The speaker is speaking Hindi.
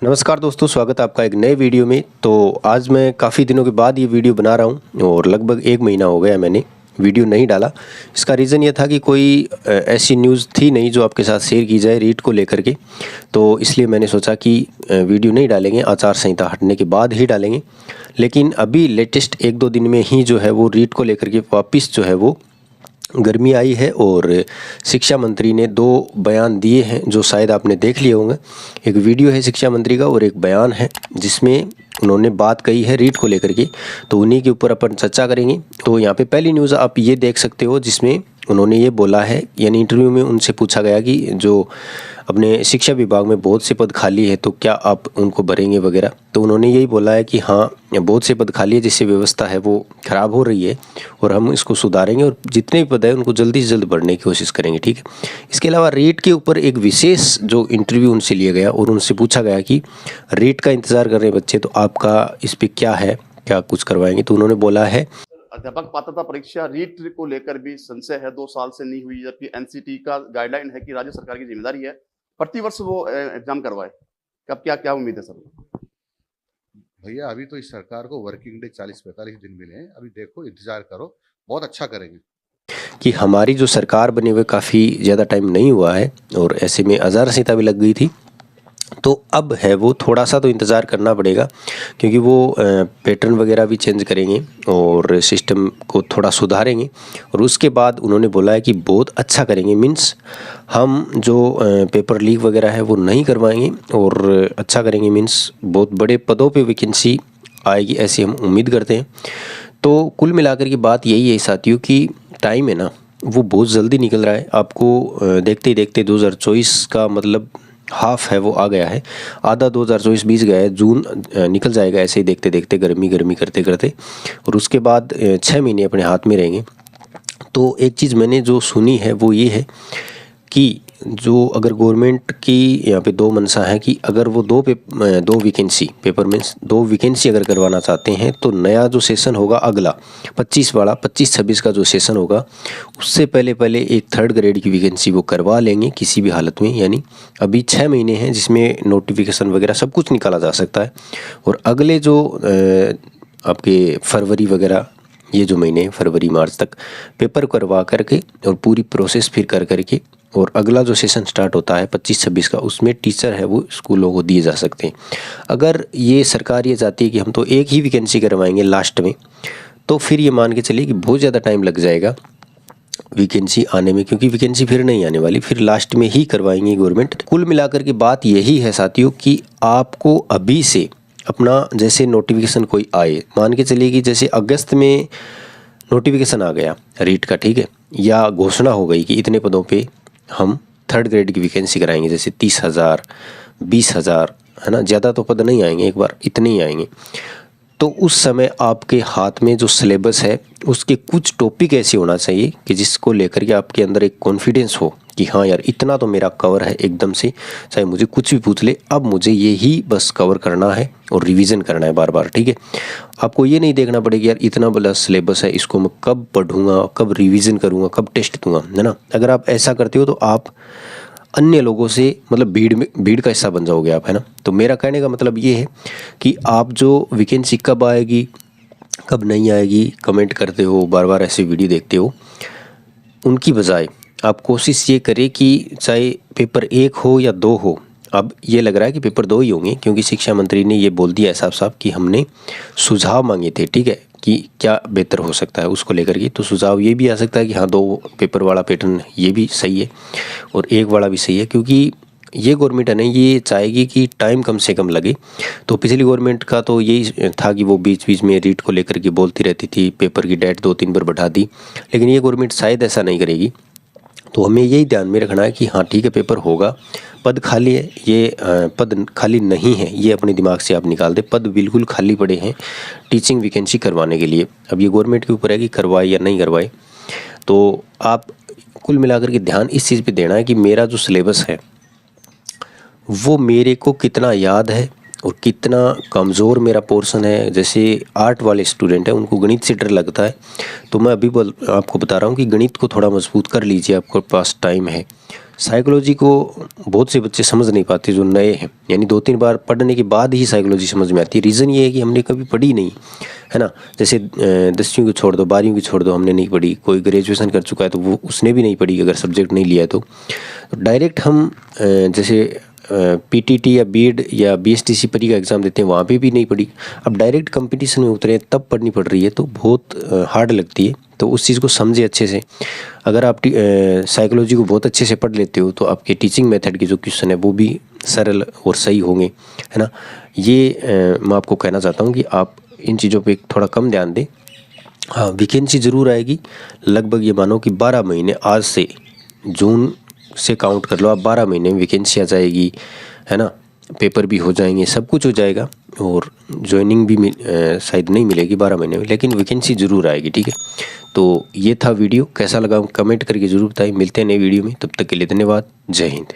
नमस्कार दोस्तों, स्वागत है आपका एक नए वीडियो में। तो आज मैं काफ़ी दिनों के बाद ये वीडियो बना रहा हूँ और लगभग 1 महीना हो गया मैंने वीडियो नहीं डाला। इसका रीज़न ये था कि कोई ऐसी न्यूज़ थी नहीं जो आपके साथ शेयर की जाए रीट को लेकर के। तो इसलिए मैंने सोचा कि वीडियो नहीं डालेंगे, आचार संहिता हटने के बाद ही डालेंगे। लेकिन अभी लेटेस्ट 1-2 दिन में ही जो है वो रीट को लेकर के वापस जो है वो गर्मी आई है और शिक्षा मंत्री ने 2 बयान दिए हैं जो शायद आपने देख लिए होंगे। एक वीडियो है शिक्षा मंत्री का और एक बयान है जिसमें उन्होंने बात कही है रीट को लेकर के। तो उन्हीं के ऊपर अपन चर्चा करेंगे। तो यहाँ पे पहली न्यूज़ आप ये देख सकते हो जिसमें उन्होंने ये बोला है, यानी इंटरव्यू में उनसे पूछा गया कि जो अपने शिक्षा विभाग में बहुत से पद खाली है तो क्या आप उनको भरेंगे वगैरह। तो उन्होंने यही बोला है कि हाँ, बहुत से पद खाली है, जिससे व्यवस्था है वो ख़राब हो रही है और हम इसको सुधारेंगे और जितने भी पद है उनको जल्दी से जल्द भरने की कोशिश करेंगे। ठीक है। इसके अलावा रीट के ऊपर एक विशेष जो इंटरव्यू उनसे लिया गया और उनसे पूछा गया कि रीट का इंतज़ार कर रहे बच्चे, तो आपका इस पर क्या है, क्या कुछ करवाएंगे। तो उन्होंने बोला है, अध्यापक पात्रता परीक्षा रीट को लेकर भी संशय है, 2 साल से नहीं हुई, जबकि एनसीटी का गाइडलाइन है कि राज्य सरकार की जिम्मेदारी है प्रतिवर्ष वो एग्जाम करवाए। कब क्या उम्मीद है सर? भैया अभी तो इस सरकार को वर्किंग डे 40-45 दिन मिले हैं, अभी देखो इंतजार करो, बहुत अच्छा करेंगे। कि हमारी जो सरकार बने हुए काफ़ी ज़्यादा टाइम नहीं हुआ है और ऐसे में आचार संहिता भी लग गई थी। तो अब है वो थोड़ा सा तो इंतज़ार करना पड़ेगा क्योंकि वो पैटर्न वगैरह भी चेंज करेंगे और सिस्टम को थोड़ा सुधारेंगे। और उसके बाद उन्होंने बोला है कि बहुत अच्छा करेंगे, मीन्स हम जो पेपर लीक वगैरह है वो नहीं करवाएंगे और अच्छा करेंगे, मीन्स बहुत बड़े पदों पे वैकेंसी आएगी ऐसी हम उम्मीद करते हैं। तो कुल मिलाकर की बात यही है साथियों कि टाइम है ना वो बहुत जल्दी निकल रहा है। आपको देखते ही देखते 2024 का मतलब हाफ है वो आ गया है, आधा 2024 बीत गया है, जून निकल जाएगा ऐसे ही देखते देखते, गर्मी करते करते। और उसके बाद 6 महीने अपने हाथ में रहेंगे। तो एक चीज़ मैंने जो सुनी है वो ये है कि जो अगर गवर्नमेंट की यहाँ पे 2 मंशा है कि अगर वो 2 वैकेंसी पेपर मीन्स 2 वैकेंसी अगर करवाना चाहते हैं तो नया जो सेशन होगा अगला 25 वाला 25-26 का जो सेशन होगा उससे पहले एक 3rd ग्रेड की वैकेंसी वो करवा लेंगे किसी भी हालत में। यानी अभी 6 महीने हैं जिसमें नोटिफिकेशन वगैरह सब कुछ निकाला जा सकता है और अगले जो आपके फरवरी वगैरह ये जो महीने फरवरी मार्च तक पेपर करवा करके और पूरी प्रोसेस फिर कर करके और अगला जो सेशन स्टार्ट होता है 25-26 का उसमें टीचर है वो स्कूलों को दिए जा सकते हैं। अगर ये सरकार ये चाहती है कि हम तो एक ही वैकेंसी करवाएंगे लास्ट में, तो फिर ये मान के चलिए कि बहुत ज़्यादा टाइम लग जाएगा वैकेंसी आने में, क्योंकि वैकेंसी फिर नहीं आने वाली, फिर लास्ट में ही करवाएंगी गवर्नमेंट। कुल मिलाकर की बात यही है साथियों कि आपको अभी से अपना जैसे नोटिफिकेशन कोई आए, मान के चलिए कि जैसे अगस्त में नोटिफिकेशन आ गया रीट का, ठीक है, या घोषणा हो गई कि इतने पदों पे हम 3rd ग्रेड की वैकेंसी कराएंगे, जैसे 30,000 20,000 है ना, ज़्यादा तो पद नहीं आएंगे, एक बार इतने ही आएंगे। तो उस समय आपके हाथ में जो सिलेबस है उसके कुछ टॉपिक ऐसे होना चाहिए कि जिसको लेकर के आपके अंदर एक कॉन्फिडेंस हो कि हाँ यार इतना तो मेरा कवर है एकदम से, चाहे मुझे कुछ भी पूछ ले, अब मुझे ये ही बस कवर करना है और रिवीजन करना है बार बार। ठीक है, आपको ये नहीं देखना पड़ेगा यार इतना बड़ा सिलेबस है, इसको मैं कब पढ़ूंगा, कब रिवीजन करूंगा, कब टेस्ट दूंगा, है ना। अगर आप ऐसा करते हो तो आप अन्य लोगों से मतलब भीड़ का हिस्सा बन जाओगे आप, है ना। तो मेरा कहने का मतलब ये है कि आप जो वैकेंसी कब आएगी कब नहीं आएगी कमेंट करते हो, बार बार ऐसे वीडियो देखते हो, उनकी बजाय आप कोशिश ये करें कि चाहे पेपर 1 हो या 2 हो, अब ये लग रहा है कि पेपर 2 ही होंगे क्योंकि शिक्षा मंत्री ने ये बोल दिया है साफ साफ कि हमने सुझाव मांगे थे, ठीक है, कि क्या बेहतर हो सकता है उसको लेकर के। तो सुझाव ये भी आ सकता है कि हाँ 2 पेपर वाला पैटर्न ये भी सही है और 1 वाला भी सही है, क्योंकि ये गवर्नमेंट है ना ये चाहेगी कि टाइम कम से कम लगे। तो पिछली गवर्नमेंट का तो यही था कि वो बीच बीच में रीट को लेकर के बोलती रहती थी, पेपर की डेट 2-3 बार बढ़ा दी, लेकिन ये गवर्नमेंट शायद ऐसा नहीं करेगी। तो हमें यही ध्यान में रखना है कि हाँ ठीक है पेपर होगा, पद खाली है, ये पद खाली नहीं है ये अपने दिमाग से आप निकाल दें, पद बिल्कुल खाली पड़े हैं टीचिंग वैकेंसी करवाने के लिए। अब ये गवर्नमेंट के ऊपर है कि करवाए या नहीं करवाए। तो आप कुल मिलाकर के ध्यान इस चीज़ पे देना है कि मेरा जो सिलेबस है वो मेरे को कितना याद है और कितना कमज़ोर मेरा पोर्शन है। जैसे आर्ट वाले स्टूडेंट हैं उनको गणित से डर लगता है, तो मैं अभी आपको बता रहा हूँ कि गणित को थोड़ा मजबूत कर लीजिए, आपके पास टाइम है। साइकोलॉजी को बहुत से बच्चे समझ नहीं पाते जो नए हैं, यानी 2-3 बार पढ़ने के बाद ही साइकोलॉजी समझ में आती है। रीज़न ये है कि हमने कभी पढ़ी नहीं, है ना। जैसे 10वीं को छोड़ दो, 12वीं को छोड़ दो, हमने नहीं पढ़ी। कोई ग्रेजुएशन कर चुका है तो वो उसने भी नहीं पढ़ी अगर सब्जेक्ट नहीं लिया है तो डायरेक्ट हम जैसे पीटीटी या बीएड या बीएसटीसी परी का एग्ज़ाम देते हैं, वहाँ पे भी नहीं पढ़ी। अब डायरेक्ट कंपटीशन में उतरे तब पढ़नी पड़ रही है तो बहुत हार्ड लगती है। तो उस चीज़ को समझे अच्छे से। अगर आप साइकोलॉजी को बहुत अच्छे से पढ़ लेते हो तो आपके टीचिंग मेथड के जो क्वेश्चन है वो भी सरल और सही होंगे, है ना। ये मैं आपको कहना चाहता हूँ कि आप इन चीज़ों पे थोड़ा कम ध्यान दें। हाँ, वैकेंसी ज़रूर आएगी। लगभग ये मानो कि 12 महीने, आज से जून से काउंट कर लो आप, 12 महीने में वैकेंसी आ जाएगी, है ना। पेपर भी हो जाएंगे, सब कुछ हो जाएगा और ज्वाइनिंग भी शायद नहीं मिलेगी 12 महीने में, लेकिन वैकेंसी ज़रूर आएगी, ठीक है। तो ये था वीडियो, कैसा लगा कमेंट करके ज़रूर बताइए। मिलते हैं नए वीडियो में, तब तक के लिए धन्यवाद। जय हिंद।